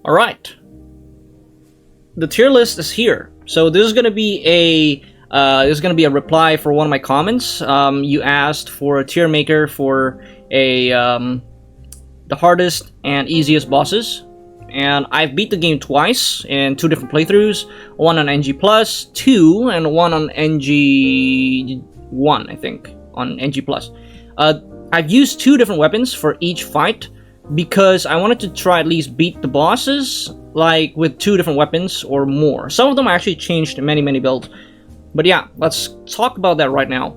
Alright. The tier list is here. So this is gonna be a reply for one of my comments. You asked for a tier maker for the hardest and easiest bosses, and I've beat the game twice in 2 different playthroughs. One on NG Plus 2 and one on NG 1, I think, on NG Plus. I've used 2 different weapons for each fight because I wanted to try at least beat the bosses like with 2 different weapons or more. Some of them I actually changed to many builds. But yeah, let's talk about that right now.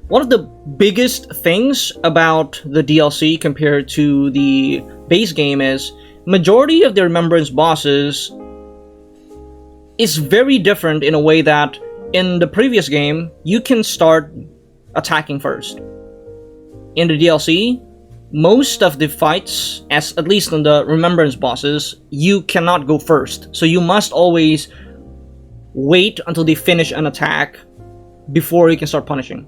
One of the biggest things about the DLC compared to the base game is majority of the Remembrance bosses is very different in a way that in the previous game you can start attacking first. In the DLC, most of the fights, at least on the Remembrance bosses, you cannot go first. So you must always wait until they finish an attack before you can start punishing.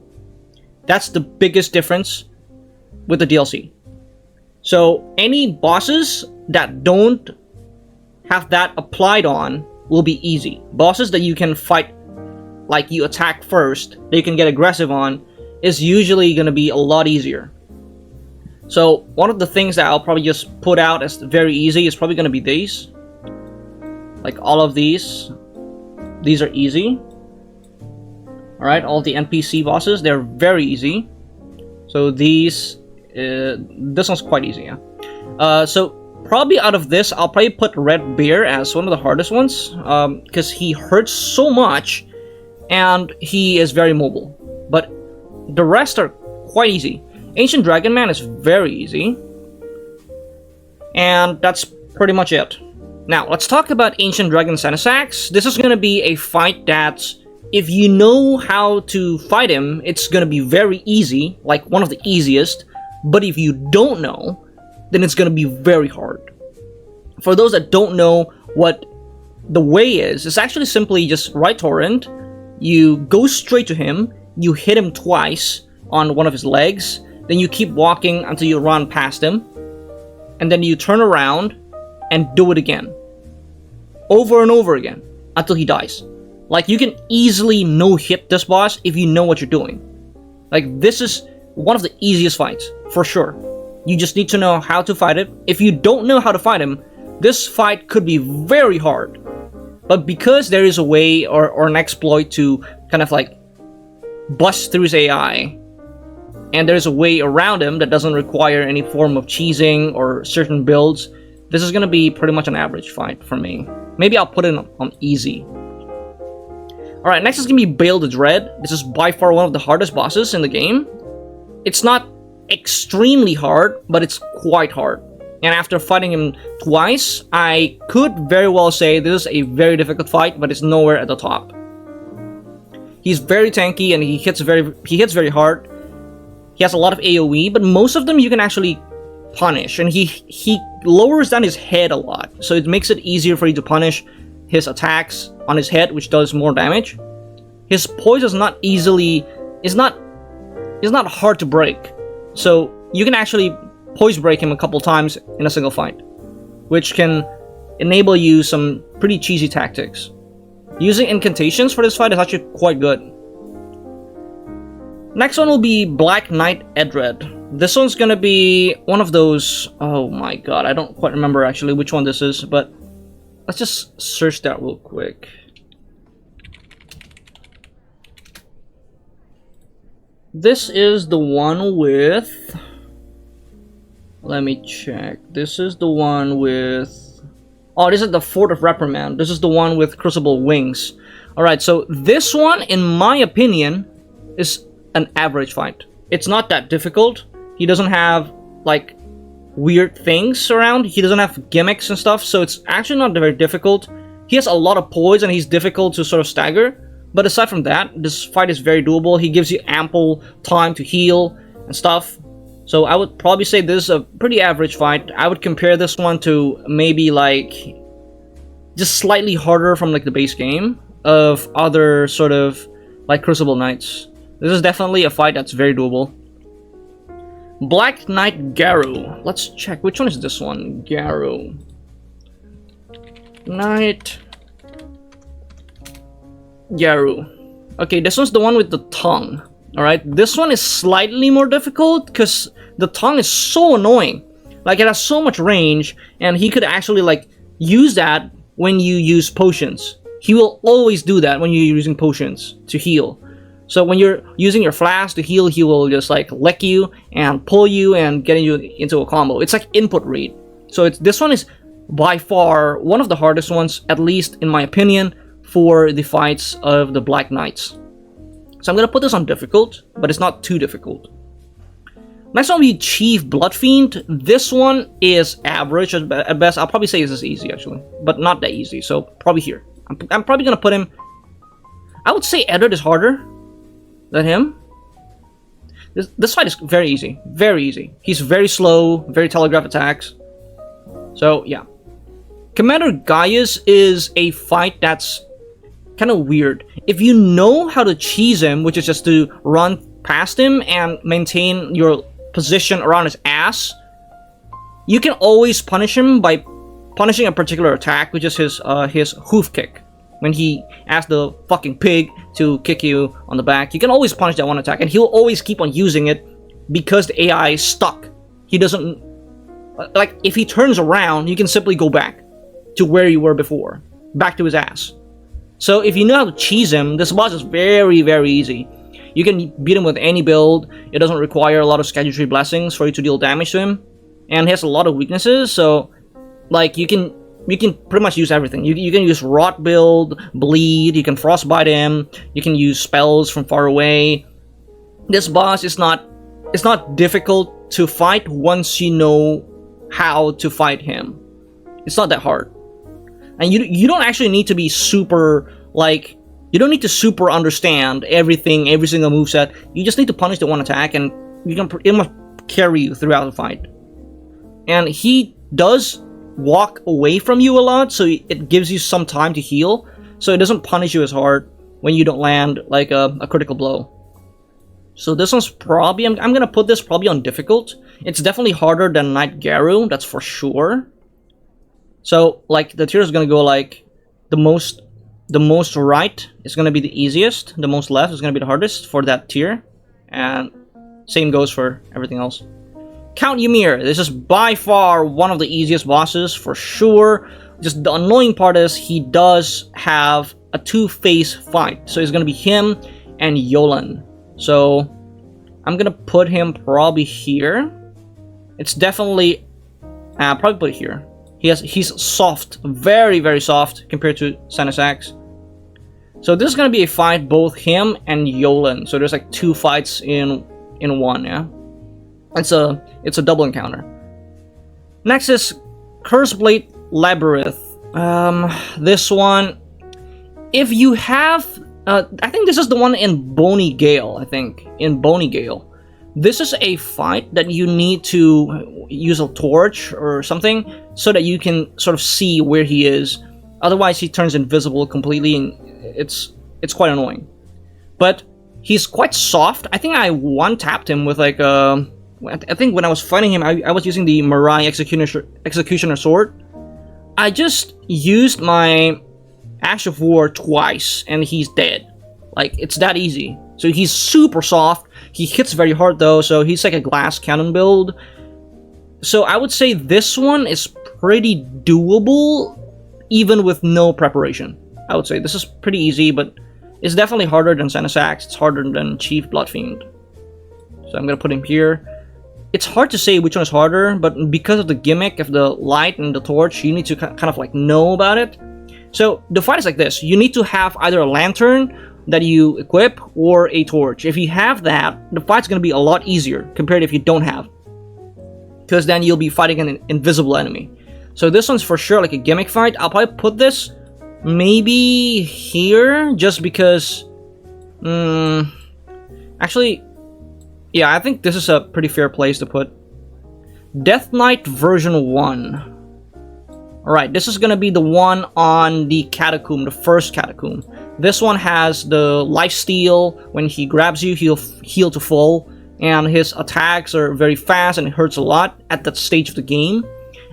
That's the biggest difference with the DLC. So any bosses that don't have that applied on will be easy. Bosses that you can fight, like you attack first, that you can get aggressive on, is usually going to be a lot easier. So one of the things that I'll probably just put out as very easy is probably going to be these. Like all of these. These are easy. Alright, all the NPC bosses, they're very easy. So these, this one's quite easy, yeah. So probably out of this, I'll probably put Red Bear as one of the hardest ones, because he hurts so much, and he is very mobile. But the rest are quite easy. Ancient Dragon Man is very easy. And that's pretty much it. Now, let's talk about Ancient Dragon Senesax. This is going to be a fight that's, if you know how to fight him, it's going to be very easy, like one of the easiest. But if you don't know, then it's going to be very hard. For those that don't know what the way is, it's actually simply just right torrent. You go straight to him, you hit him twice on one of his legs, then you keep walking until you run past him, and then you turn around and do it again. Over and over again, until he dies. Like, you can easily no-hit this boss if you know what you're doing. Like, this is one of the easiest fights, for sure. You just need to know how to fight it. If you don't know how to fight him, this fight could be very hard. But because there is a way or an exploit to kind of like bust through his AI, and there's a way around him that doesn't require any form of cheesing or certain builds, this is going to be pretty much an average fight for me. Maybe I'll put it on easy. Alright, next is going to be Bale the Dread. This is by far one of the hardest bosses in the game. It's not extremely hard, but it's quite hard. And after fighting him twice, I could very well say this is a very difficult fight, but it's nowhere at the top. He's very tanky and he hits very hard. He has a lot of AoE, but most of them you can actually punish. And he lowers down his head a lot, so it makes it easier for you to punish his attacks on his head, which does more damage. His poise is not hard to break, so you can actually poise break him a couple times in a single fight, which can enable you some pretty cheesy tactics. Using incantations for this fight is actually quite good. Next one will be Black Knight Edred. This one's gonna be one of those, oh my god, I don't quite remember actually which one this is, but let's just search that real quick. This is the one with, let me check. This is the one with, oh, this is the Fort of Reprimand. This is the one with Crucible Wings. Alright, so this one, in my opinion, is an average fight. It's not that difficult. He doesn't have, like, weird things around. He doesn't have gimmicks and stuff, so it's actually not very difficult. He has a lot of poise and he's difficult to sort of stagger. But aside from that, this fight is very doable. He gives you ample time to heal and stuff. So I would probably say this is a pretty average fight. I would compare this one to maybe like just slightly harder from like the base game of other sort of like Crucible Knights. This is definitely a fight that's very doable. Black Knight Garu. Let's check. Which one is this one? Garu. Knight Garu. Okay, this one's the one with the tongue. Alright, this one is slightly more difficult because the tongue is so annoying. Like, it has so much range, and he could actually, like, use that when you use potions. He will always do that when you're using potions to heal. So when you're using your flask to heal, he will just, like, lick you and pull you and get you into a combo. It's like input read. So this one is by far one of the hardest ones, at least in my opinion, for the fights of the Black Knights. So I'm gonna put this on difficult, but it's not too difficult. Next one will be Chief Bloodfiend. This one is average at best. I'll probably say this is easy actually, but not that easy. So probably here. I'm probably gonna put him. I would say Edward is harder than him. This fight is very easy, very easy. He's very slow, very telegraph attacks. So yeah, Commander Gaius is a fight that's kind of weird. If you know how to cheese him, which is just to run past him and maintain your position around his ass, you can always punish him by punishing a particular attack, which is his hoof kick. When he asks the fucking pig to kick you on the back, you can always punish that one attack, and he'll always keep on using it because the AI is stuck. He doesn't, like, if he turns around, you can simply go back to where you were before, back to his ass. So if you know how to cheese him, this boss is very, very easy. You can beat him with any build. It doesn't require a lot of Skadgetry Blessings for you to deal damage to him. And he has a lot of weaknesses, so like you can pretty much use everything. You can use Rot build, Bleed, you can Frostbite him, you can use spells from far away. This boss is not difficult to fight once you know how to fight him. It's not that hard. And you don't actually need to be super, like, you don't need to super understand everything, every single moveset. You just need to punish the one attack, and it must carry you throughout the fight. And he does walk away from you a lot, so it gives you some time to heal. So it doesn't punish you as hard when you don't land, like, a critical blow. So this one's probably, I'm gonna put this probably on difficult. It's definitely harder than Knight Garu, that's for sure. So, like, the tier is gonna go like the most right is gonna be the easiest, the most left is gonna be the hardest for that tier, and same goes for everything else. Count Ymir, this is by far one of the easiest bosses for sure. Just the annoying part is he does have a two-phase fight, so it's gonna be him and Yolan. So I'm gonna put him probably here. It's definitely probably put it here. He's soft, very, very soft compared to Sanasax. So this is gonna be a fight, both him and Yolan. So there's like two fights in one, yeah. It's a double encounter. Next is Curseblade Labyrinth. This one, if you have, I think this is the one in Bony Gale. I think in Bony Gale. This is a fight that you need to use a torch or something so that you can sort of see where he is. Otherwise, he turns invisible completely, and it's quite annoying. But he's quite soft. I think I one-tapped him with like I think when I was fighting him, I was using the Mirai Executioner Sword. I just used my Ash of War twice, and he's dead. Like, it's that easy. So he's super soft. He hits very hard though, so he's like a glass cannon build. So I would say this one is pretty doable, even with no preparation. I would say this is pretty easy, but it's definitely harder than Sanasax. It's harder than Chief Bloodfiend. So I'm gonna put him here. It's hard to say which one is harder, but because of the gimmick of the light and the torch, you need to kind of like know about it. So the fight is like this. You need to have either a lantern that you equip or a torch. If you have that, the fight's gonna be a lot easier compared if you don't have, because then you'll be fighting an invisible enemy. So this one's for sure like a gimmick fight. I'll probably put this maybe here just because actually, yeah, I think this is a pretty fair place to put Death Knight version 1. Alright, this is gonna be the one on the Catacomb, the first Catacomb. This one has the lifesteal. When he grabs you, he'll heal to full, and his attacks are very fast and it hurts a lot at that stage of the game.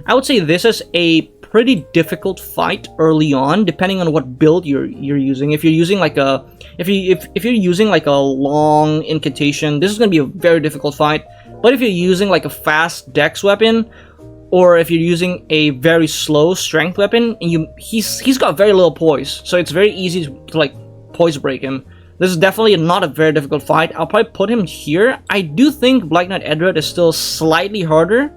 I would say this is a pretty difficult fight early on, depending on what build you're using. If you're using like a if you're using like a long incantation, this is gonna be a very difficult fight. But if you're using like a fast dex weapon, or if you're using a very slow strength weapon, and he's got very little poise, so it's very easy to like poise break him. This is definitely not a very difficult fight. I'll probably put him here. I do think Black Knight Edred is still slightly harder,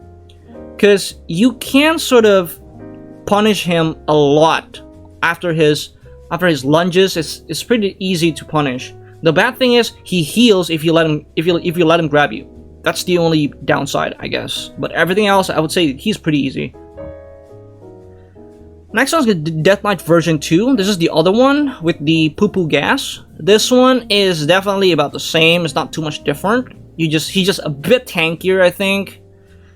because you can sort of punish him a lot after his lunges. It's pretty easy to punish. The bad thing is he heals if you let him grab you. That's the only downside, I guess. But everything else, I would say he's pretty easy. Next one's Death Knight version 2. This is the other one with the poo-poo gas. This one is definitely about the same. It's not too much different. He's just a bit tankier, I think.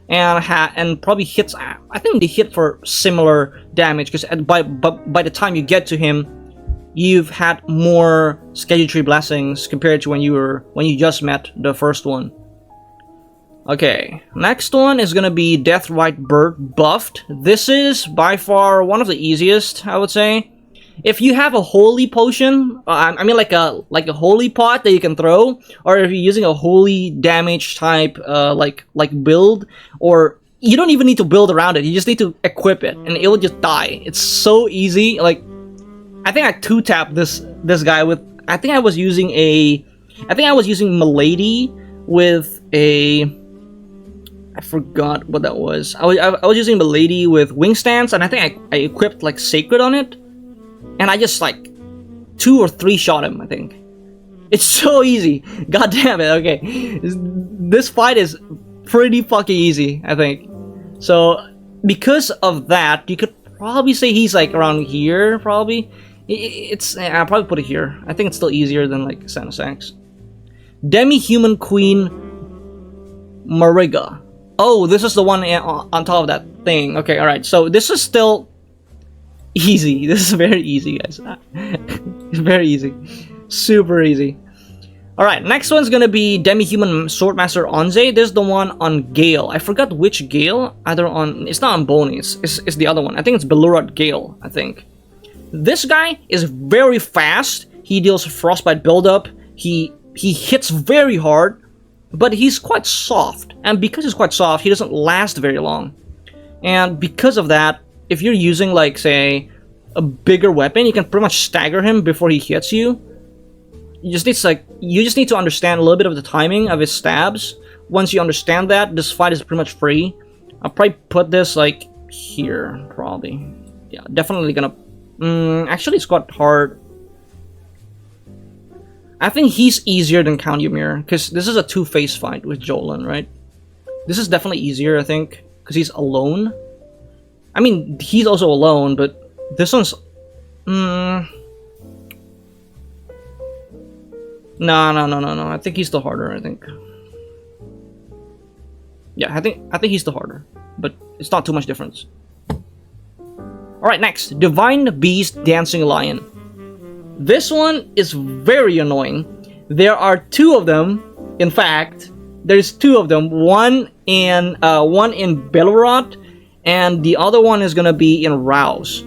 And probably hits. I think they hit for similar damage, because by the time you get to him, you've had more Schedule Tree blessings compared to when you just met the first one. Okay, next one is gonna be Deathrite Bird buffed. This is by far one of the easiest, I would say. If you have a holy potion, I mean like a holy pot that you can throw, or if you're using a holy damage type like build, or you don't even need to build around it, you just need to equip it and it will just die. It's so easy. Like, I think I 2-tapped this guy with, I think I was using Milady with a, I forgot what that was. I was using Milady with wing stance, and I think I equipped like Sacred on it. And I just like 2 or 3 shot him, I think. It's so easy. God damn it. Okay. This fight is pretty fucking easy, I think. So, because of that, you could probably say he's like around here, probably. I'll probably put it here. I think it's still easier than like Sanasax. Demi-Human Queen Mariga. Oh, this is the one on top of that thing. Okay, alright. So, this is still easy. This is very easy, guys. It's very easy. Super easy. Alright, next one's gonna be Demi-Human Swordmaster Onze. This is the one on Gale. I forgot which Gale. Either on... It's not on Boney. It's the other one. I think it's Belurad Gale, I think. This guy is very fast. He deals Frostbite buildup. He hits very hard. But he's quite soft. And because he's quite soft, he doesn't last very long. And because of that, if you're using, like, say, a bigger weapon, you can pretty much stagger him before he hits you. You just need to understand a little bit of the timing of his stabs. Once you understand that, this fight is pretty much free. I'll probably put this, like, here, probably. Yeah, definitely gonna... actually, it's quite hard. I think he's easier than Count Ymir, because this is a two-phase fight with Jolan, right? This is definitely easier, I think, because he's alone. I mean, he's also alone, but this one's... No. I think he's the harder, I think. Yeah, I think he's the harder, but it's not too much difference. Alright, next. Divine Beast Dancing Lion. This one is very annoying. There are 2 of them. In fact, there's 2 of them. One in Belorod, and the other one is gonna be in Rouse.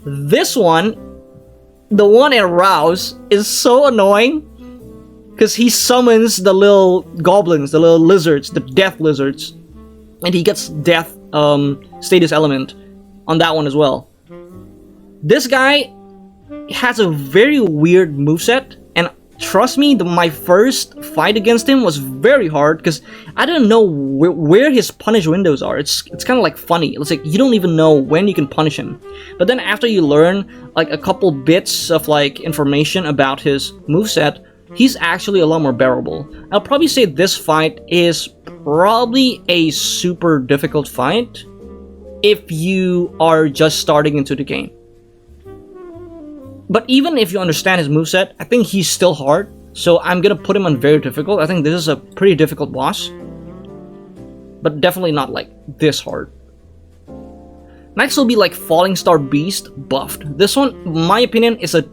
This one, the one in Rouse, is so annoying because he summons the little goblins, the little lizards, the death lizards, and he gets death status element on that one as well. This guy has a very weird moveset, and trust me, my first fight against him was very hard because I didn't know where his punish windows are. It's kind of like funny. It's like you don't even know when you can punish him. But then after you learn like a couple bits of like information about his moveset, he's actually a lot more bearable. I'll probably say this fight is probably a super difficult fight if you are just starting into the game. But even if you understand his moveset, I think he's still hard. So I'm gonna put him on very difficult. I think this is a pretty difficult boss. But definitely not like this hard. Next will be like Falling Star Beast buffed. This one, in my opinion, is a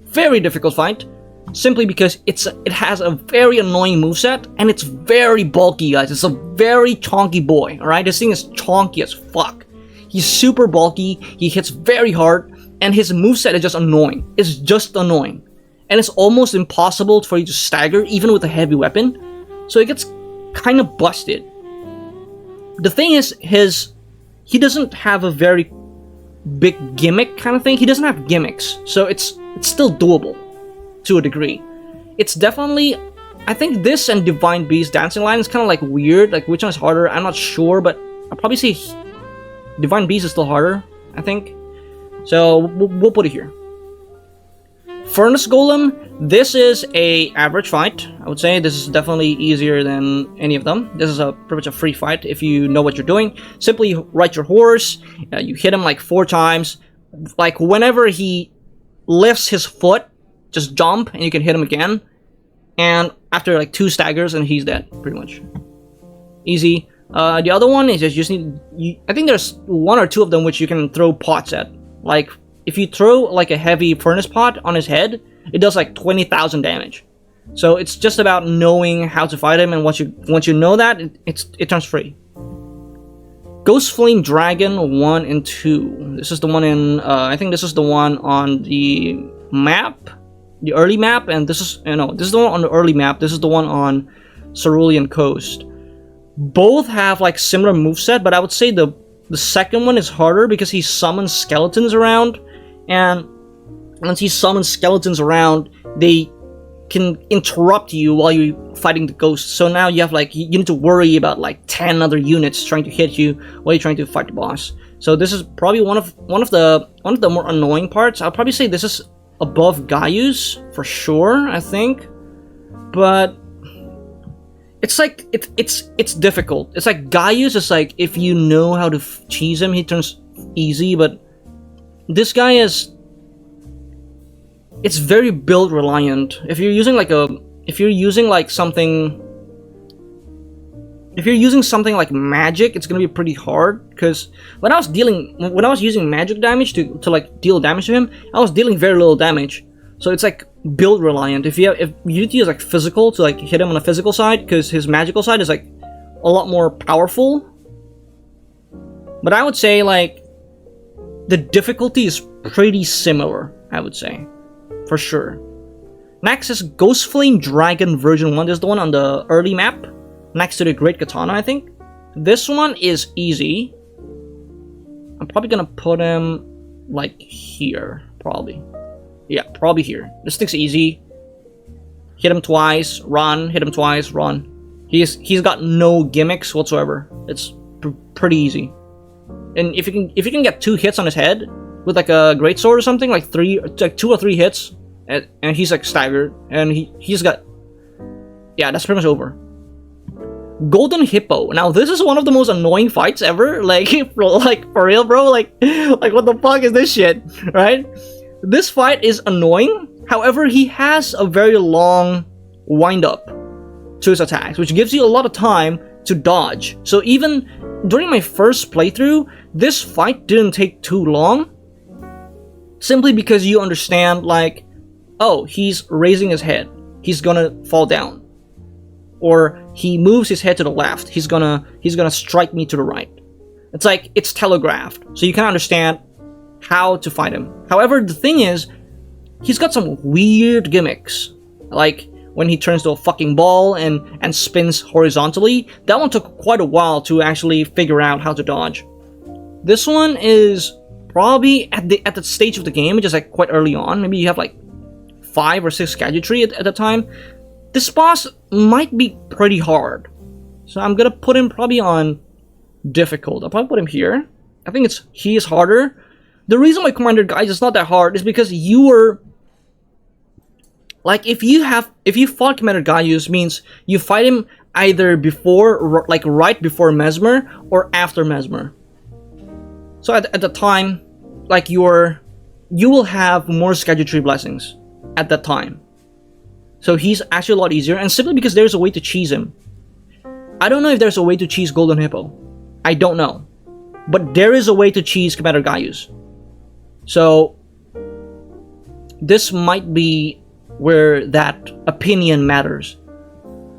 very difficult fight. Simply because it has a very annoying moveset, and it's very bulky, guys. It's a very chonky boy, alright? This thing is chonky as fuck. He's super bulky, he hits very hard, and his moveset is just annoying. It's just annoying. And it's almost impossible for you to stagger, even with a heavy weapon. So it gets kind of busted. The thing is, he doesn't have a very big gimmick kind of thing. He doesn't have gimmicks, so it's still doable to a degree. It's definitely, I think this and Divine Beast Dancing Line is kind of like weird. Like, which one is harder? I'm not sure, but I'll probably say Divine Beast is still harder, I think. So we'll put it here. Furnace Golem, this is a average fight. I would say this is definitely easier than any of them. This is pretty much a free fight if you know what you're doing. Simply ride your horse, you hit him like 4 times. Like, whenever he lifts his foot, just jump and you can hit him again. And after like 2 staggers and he's dead, pretty much. Easy. The other one is just I think there's 1 or 2 of them which you can throw pots at. Like, if you throw like a heavy furnace pot on his head, it does like 20,000 damage. So it's just about knowing how to fight him, and once you know that, it turns free. Ghost Flame Dragon 1 and 2. This is the one in I think this is the one on the map, the early map, and this is this is the one on the early map. This is the one on Cerulean Coast. Both have like similar moveset, but I would say the second one is harder because he summons skeletons around, and once he summons skeletons around, they can interrupt you while you're fighting the ghosts. So now you have like, you need to worry about like 10 other units trying to hit you while you're trying to fight the boss. So this is probably one of the more annoying parts. I'll probably say this is above Gaius for sure, I think. But it's like it's difficult. It's like Gaius is like, if you know how to cheese him, he turns easy, but this guy is, it's very build reliant. If you're using something like magic, it's gonna be pretty hard, because when I was using magic damage to like deal damage to him, I was dealing very little damage. So it's like build reliant. If you need to use like physical to like hit him on the physical side, because his magical side is like a lot more powerful. But I would say like the difficulty is pretty similar, I would say, for sure. Next is Ghost Flame Dragon version 1. This is the one on the early map, next to the Great Katana, I think. This one is easy. I'm probably gonna put him like here, probably. Yeah, probably here. This thing's easy. Hit him twice, run. Hit him twice, run. He's got no gimmicks whatsoever. It's pretty easy. And if you can get 2 hits on his head with like a great sword or something, like 2 or 3 hits, and he's like staggered, and he's got, yeah, that's pretty much over. Golden Hippo. Now this is one of the most annoying fights ever. Like for real, bro. Like what the fuck is this shit, right? This fight is annoying. However, he has a very long wind up to his attacks, which gives you a lot of time to dodge. So even during my first playthrough, this fight didn't take too long, simply because you understand, like, oh, he's raising his head, he's gonna fall down, or he moves his head to the left, he's gonna strike me to the right. It's like, it's telegraphed, so you can understand how to fight him. However, the thing is, he's got some weird gimmicks, like when he turns to a fucking ball and spins horizontally. That one took quite a while to actually figure out how to dodge. This one is probably at the stage of the game, which is like quite early on. Maybe you have like 5 or 6 gadgetry at the time. This boss might be pretty hard, so I'm gonna put him probably on difficult. I'll probably put him here. I think he is harder. The reason why Commander Gaius is not that hard is because you were like, if you fought Commander Gaius, means you fight him either before, like right before Mesmer, or after Mesmer. So at the time, like you will have more Skadgetry blessings at that time. So he's actually a lot easier, and simply because there's a way to cheese him. I don't know if there's a way to cheese Golden Hippo. I don't know. But there is a way to cheese Commander Gaius. So this might be where that opinion matters.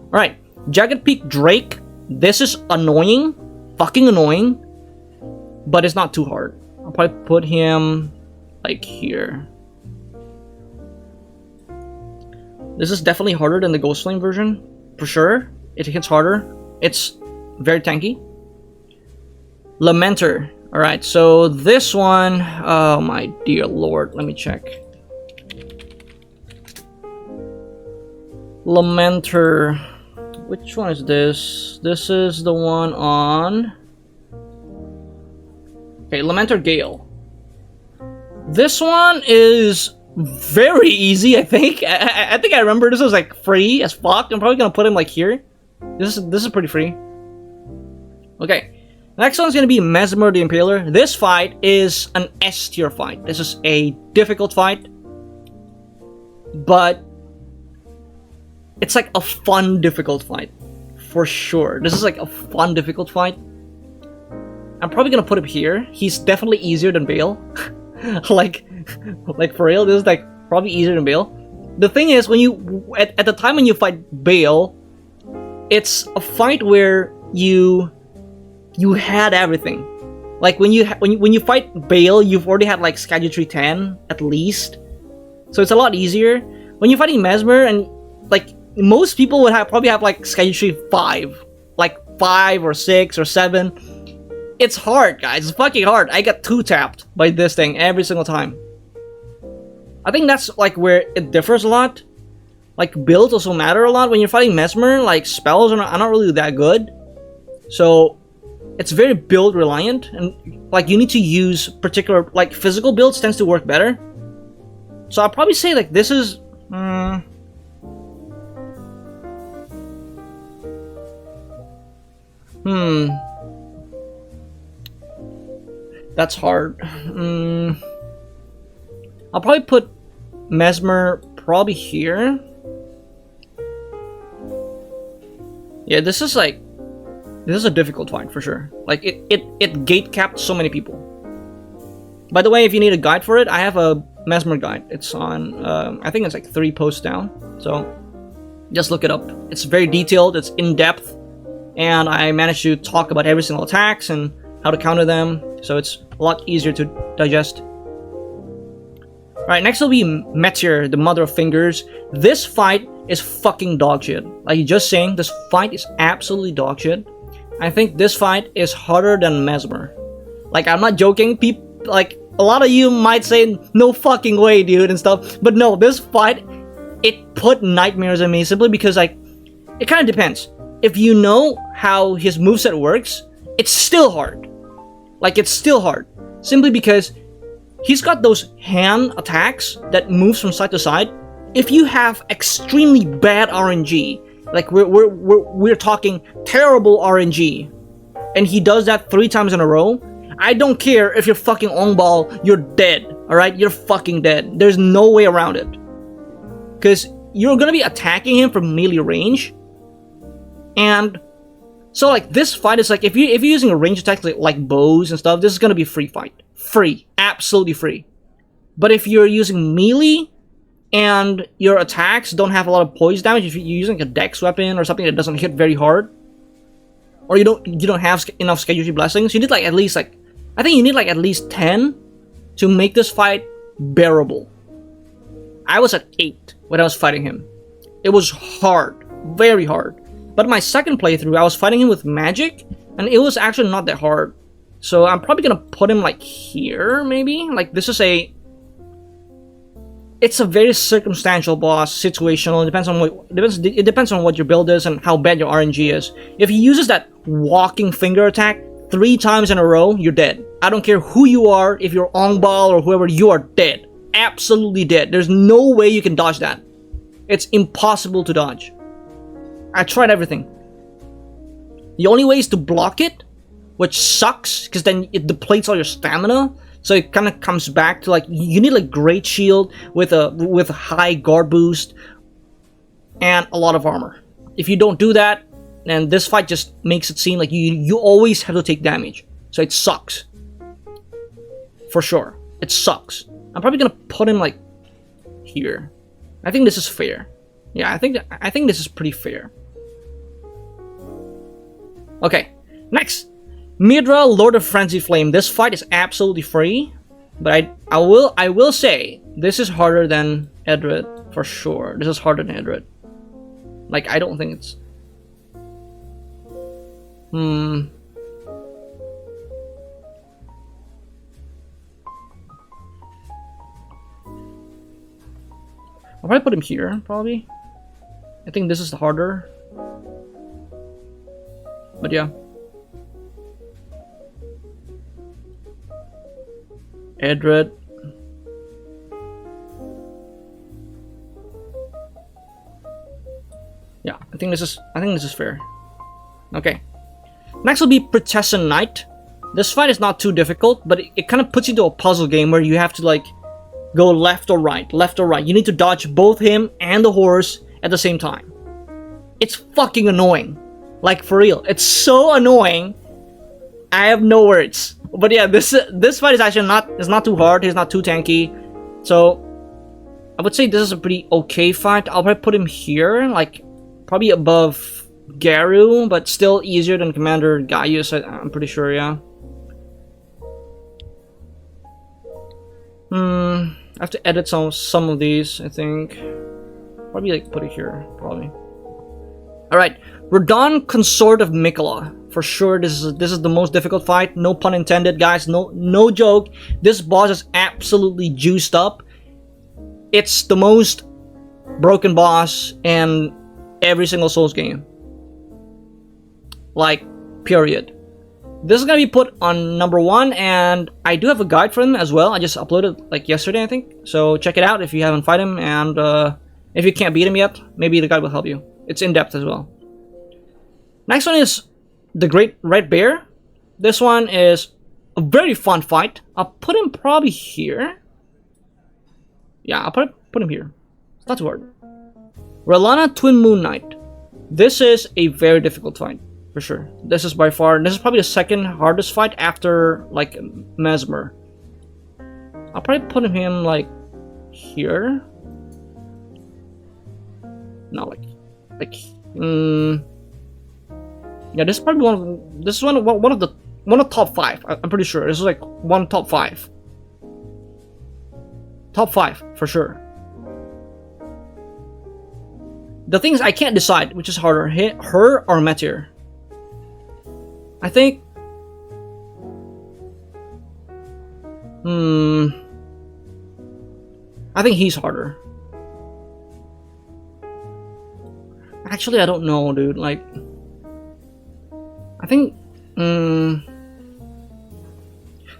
Alright, Jagged Peak Drake. This is annoying. Fucking annoying. but it's not too hard. I'll probably put him like here. This is definitely harder than the Ghost Flame version, for sure. It hits harder. It's very tanky. Lamenter. Alright, so this one, oh my dear lord, let me check. Lamenter. Which one is this? This is the one on... Okay, Lamenter Gale. This one is very easy, I think. I think I remember this was like free as fuck. I'm probably gonna put him like here. This is pretty free. Okay. Next one's gonna be Mesmer the Impaler. This fight is an S tier fight. This is a difficult fight, but it's like a fun difficult fight for sure. This is like a fun difficult fight. I'm probably gonna put him here. He's definitely easier than Bale. like for real, this is like probably easier than Bale. The thing is, when you at the time when you fight Bale, it's a fight where you had everything. Like when you fight Bale, you've already had like Schedule Tree 10 at least, so it's a lot easier. When you're fighting Mesmer, and like most people would probably have like Schedule Tree 5, like 5 or 6 or 7. It's hard, guys. It's fucking hard. I get 2-tapped by this thing every single time. I think that's like where it differs a lot. Like builds also matter a lot when you're fighting Mesmer. Like spells are not really that good, so it's very build reliant, and like you need to use particular like physical builds tends to work better. So I'll probably say like this is that's hard. I'll probably put Mesmer probably here. Yeah, this is a difficult fight for sure. Like it gate capped so many people. By the way, if you need a guide for it, I have a Mesmer guide. It's on I think it's like 3 posts down. So just look it up. It's very detailed, it's in depth, and I managed to talk about every single attacks and how to counter them, so it's a lot easier to digest. Alright, next will be Meteor, the Mother of Fingers. This fight is fucking dog shit. Like just saying, this fight is absolutely dog shit. I think this fight is harder than Mesmer. Like, I'm not joking. People, like, a lot of you might say, no fucking way, dude, and stuff. But no, this fight, it put nightmares in me simply because, like, it kind of depends. If you know how his moveset works, it's still hard. Like, it's still hard. Simply because he's got those hand attacks that moves from side to side. If you have extremely bad RNG, like we're talking terrible RNG, and he does that 3 times in a row, I don't care if you're fucking on ball, you're dead. Alright, you're fucking dead. There's no way around it. Because you're gonna be attacking him from melee range. And so like this fight is like if you're using a range attack like bows and stuff, this is gonna be a free fight. Free. Absolutely free. But if you're using melee and your attacks don't have a lot of poise damage, if you're using a dex weapon or something that doesn't hit very hard, or you don't have enough Schedule Tree blessings, you need like at least like I think you need like at least 10 to make this fight bearable. I was at 8 when I was fighting him. It was hard, very hard. But my second playthrough, I was fighting him with magic, and it was actually not that hard. So I'm probably gonna put him like here, maybe. Like this is it's a very circumstantial boss, situational. It depends on what your build is and how bad your RNG is. If he uses that walking finger attack 3 times in a row, you're dead. I don't care who you are, if you're on ball or whoever, you are dead. Absolutely dead. There's no way you can dodge that. It's impossible to dodge. I tried everything. The only way is to block it, which sucks because then it depletes all your stamina. So it kind of comes back to like you need like great shield with a high guard boost and a lot of armor. If you don't do that, then this fight just makes it seem like you always have to take damage. So it sucks. For sure. It sucks. I'm probably gonna put him like here. I think this is fair. Yeah, I think this is pretty fair. Okay, next. Midra, Lord of Frenzy Flame. This fight is absolutely free, but I will say this is harder than Edred for sure. This is harder than Edred. Like, I don't think it's. I'll probably put him here, probably. I think this is the harder. But yeah. Edred. Yeah, I think this is fair. Okay. Next will be Protestant Knight. This fight is not too difficult, but it kind of puts you into a puzzle game where you have to like go left or right, left or right. You need to dodge both him and the horse at the same time. It's fucking annoying. Like, for real. It's so annoying. I have no words. But yeah, this fight is actually not too hard. He's not too tanky. So I would say this is a pretty okay fight. I'll probably put him here, like probably above Garu, but still easier than Commander Gaius, I'm pretty sure, yeah. I have to edit some of these, I think. Probably like put it here, probably. Alright, Radon, Consort of Mikola. For sure, this is the most difficult fight. No pun intended, guys. No joke. This boss is absolutely juiced up. It's the most broken boss in every single Souls game. Like, period. This is gonna be put on number 1, and I do have a guide for him as well. I just uploaded like yesterday, I think. So check it out if you haven't fight him, and if you can't beat him yet, maybe the guide will help you. It's in depth as well. Next one is the Great Red Bear. This one is a very fun fight. I'll put him probably here. Yeah, I'll put him here. It's not too hard. Relana, Twin Moon Knight. This is a very difficult fight, for sure. This is probably the second hardest fight after, like, Mesmer. I'll probably put him, like, here. No, like, yeah, this is probably one of the top 5. I'm pretty sure this is like one top 5. Top 5 for sure. The thing is, I can't decide which is harder, her or Meteor. I think. I think he's harder. Actually, I don't know, dude. Like, I think,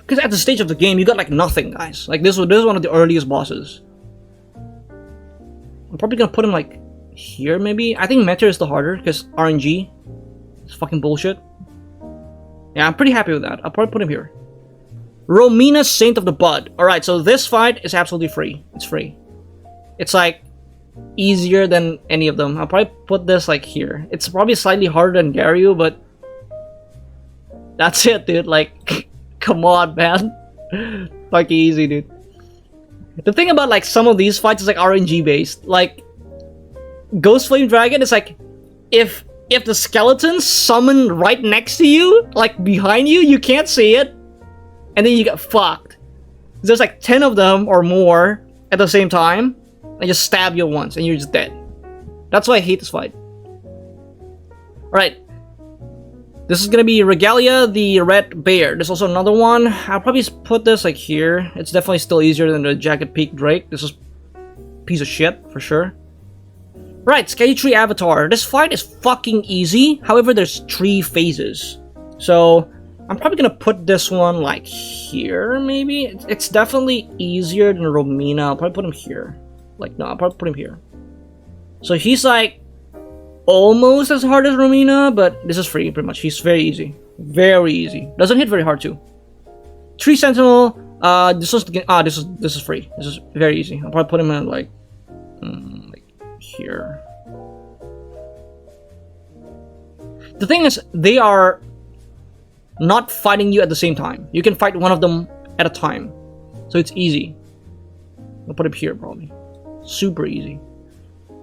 because at the stage of the game, you got like nothing, guys. Like this is one of the earliest bosses. I'm probably gonna put him like here, maybe. I think Meteor is the harder because RNG. It's fucking bullshit. Yeah, I'm pretty happy with that. I'll probably put him here. Romina, Saint of the Bud. All right, so this fight is absolutely free. It's free. It's like easier than any of them. I'll probably put this like here. It's probably slightly harder than Garyu, but that's it, dude. Like, come on, man. Like, easy, dude. The thing about like some of these fights is like RNG based. Like, Ghost Flame Dragon is like, if the skeletons summon right next to you, like behind you, you can't see it, and then you get fucked. There's like 10 of them or more at the same time, and just stab you once, and you're just dead. That's why I hate this fight. Alright. This is gonna be Regalia, the Red Bear. There's also another one. I'll probably put this like here. It's definitely still easier than the Jagged Peak Drake. This is a piece of shit, for sure. Right, Sky Tree Avatar. This fight is fucking easy. However, there's 3 phases. So, I'm probably gonna put this one like here, maybe? It's definitely easier than Romina. I'll probably put him here. Like, no, I'll probably put him here. So he's like almost as hard as Romina, but this is free pretty much. He's very easy. Very easy. Doesn't hit very hard too. Tree Sentinel, this is free. This is very easy. I'll probably put him in like here. The thing is, they are not fighting you at the same time. You can fight one of them at a time. So it's easy. I'll put him here probably. Super easy.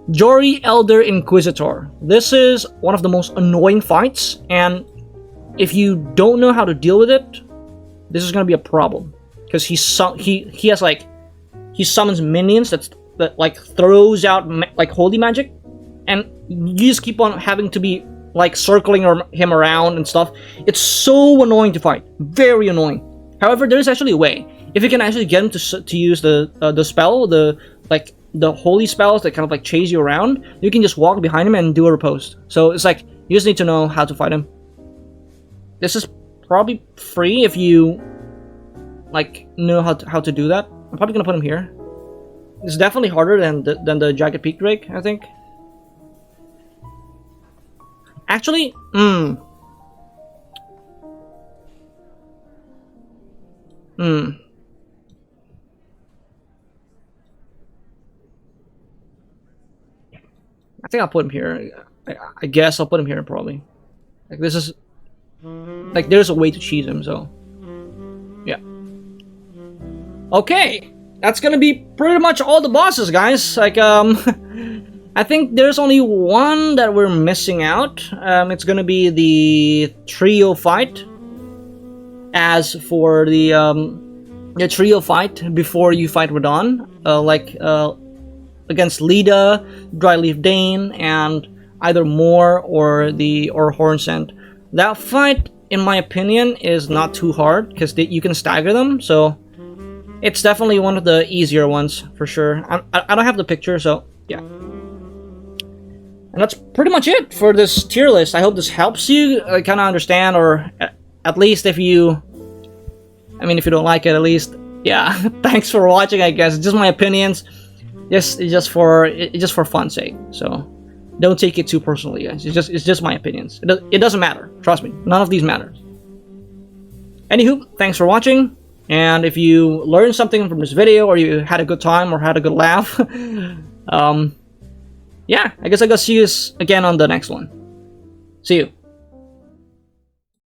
Jory, Elder Inquisitor. This is one of the most annoying fights, and if you don't know how to deal with it, this is gonna be a problem. Because he has like, he summons minions that like throws out like holy magic, and you just keep on having to be like circling him around and stuff. It's so annoying to fight, very annoying. However, there is actually a way. If you can actually get him to use the spell, the holy spells that kind of like chase you around, you can just walk behind him and do a riposte. So it's like you just need to know how to fight him. This is probably free if you like know how to do that. I'm probably gonna put him here. It's definitely harder than the Jagged Peak Drake, I think. Actually, I think I'll put him here. I guess I'll put him here probably. Like this is like there's a way to cheese him, so yeah. Okay, that's gonna be pretty much all the bosses, guys. Like I think there's only one that we're missing out. It's gonna be the trio fight. As for the trio fight before you fight Radon, against Lida, Dryleaf Dane, and either Moore or Hornsent. That fight, in my opinion, is not too hard because you can stagger them. So it's definitely one of the easier ones for sure. I don't have the picture, so yeah. And that's pretty much it for this tier list. I hope this helps you kind of understand, or at least if you, I mean, if you don't like it, at least, yeah. Thanks for watching. I guess it's just my opinions. It's just for fun's sake. So don't take it too personally, guys. It's just my opinions. It doesn't matter. Trust me. None of these matters. Anywho, thanks for watching. And if you learned something from this video, or you had a good time, or had a good laugh, yeah, I guess I gotta see you again on the next one. See you.